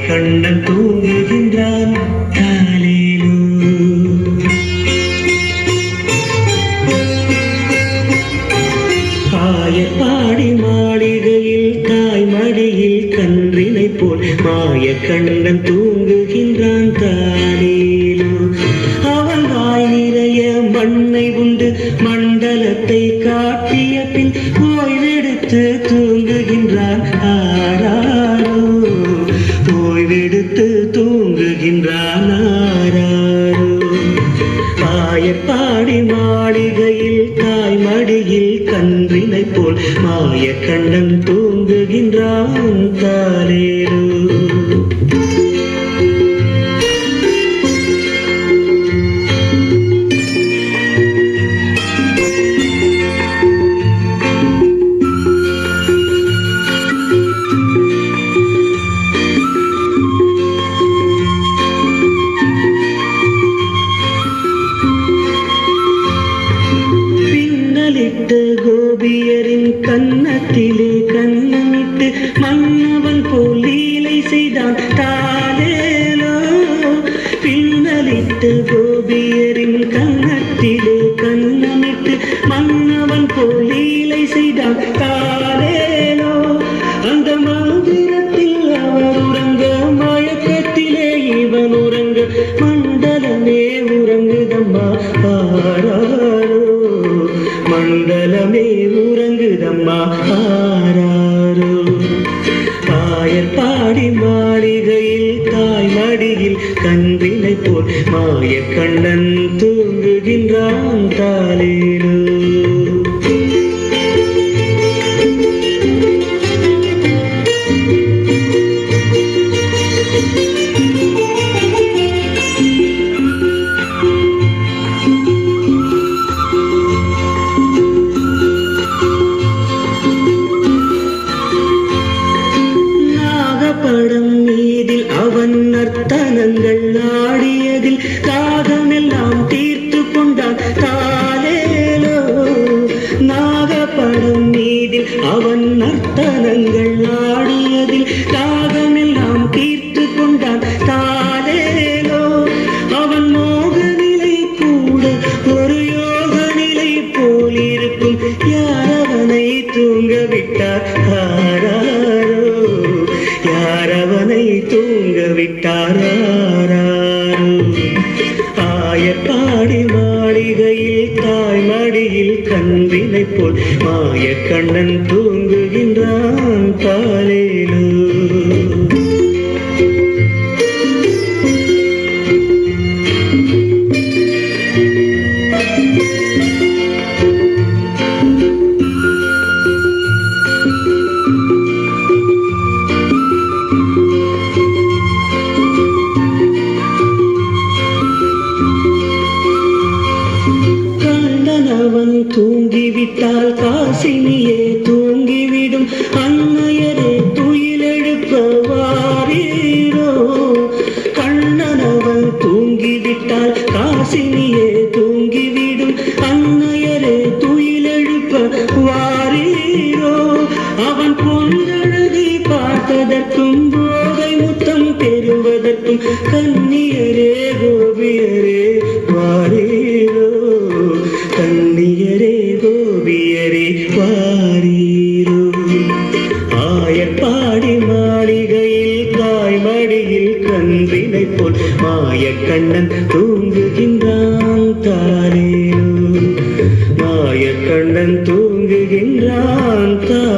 மாயக்கண்ணன் தூங்குகின்றான் தாலேலோ. ஆயப்பாடி மாளிகையில் தாய் மடியில் கன்றினை போல் மாயக்கண்ணன் தூங்குகின்றான் தாலேலோ. அவன் வாய் நிறைய மண்ணை உண்டு மண்டலத்தை காட்டிய பின் ஓய்வெடுத்து தூங்குகின்றான் ஆராரோ. ஓய்வெடுத்து தூங்குகின்றான் ஆராரோ. ஆயப்பாடி மாளிகையில் தாய் மடியில் கன்றினை போல் மாயக்கண்ணன் தூங்குகின்றான் தாலேலோ. கோபியரின் கன்னத்திலே கண்ணமிட்டு மன்னவன் போல் லீலை செய்தான் தாலேலோ. பின்னலிட்டு கோபியரின் கன்னத்திலே கண்ணமிட்டு மன்னவன் போல் லீலை செய்தான் தாலேலோ. அந்த மந்திரத்தில் அவர் உறங்க மயக்கத்திலே இவன் உறங்க மண்டலமே உறங்குதம்மா ஆராரோ. மண்டலமே உறங்குதம்மா ஆராரோ. ஆயப்பாடி மாளிகையில் தாய் மடியில் கன்றினை போல் மாயக்கண்ணன் தூங்குகின்றான் தாலேலோ. படம் மீதில் அவன் நர்த்தனங்கள் ஆடியதில் தாகமெல்லாம் தீர்த்து கொண்டான் தாலேலோ. நாகப்படம் மீதில் அவன் நர்த்தனங்கள் ஆடியதில் தாகமெல்லாம் தீர்த்து கொண்டான் தாலேலோ. அவன் மோக நிலை கூட ஒரு யோக நிலை போலிருக்கும் யாரவனை தூங்க விட்டார் ஆராரோ. யாரவனை தூங்க விட்டாராரோ. ஆயப்பாடி மாளிகையில் தாய் மடியில் கன்றினை போல் மாயக்கண்ணன் தூங்குகின்றான் தாலேலோ. அவன் தூங்கிவிட்டால் காசினியே தூங்கிவிடும் அன்னையரே துயிலெழுப்ப வாரீரோ. கண்ணனவன் தூங்கிவிட்டால் காசினியே தூங்கிவிடும் அன்னையரே துயிலெழுப்ப வாரீரோ. அவன் பொன்னழகை பார்த்ததற்கும் போதை முத்தம் பெறுவதற்கும் கன்னியரே கோபியரே வாரீரோ. கன்னியரே கோபியரே வாரீரோ. ஆயப்பாடி மாளிகையில் தாய் மடியில் கன்றினை போல் மாயக்கண்ணன் தூங்குகின்றான் தாலேலோ. மாயக்கண்ணன் தூங்குகின்றான் தாலேலோ.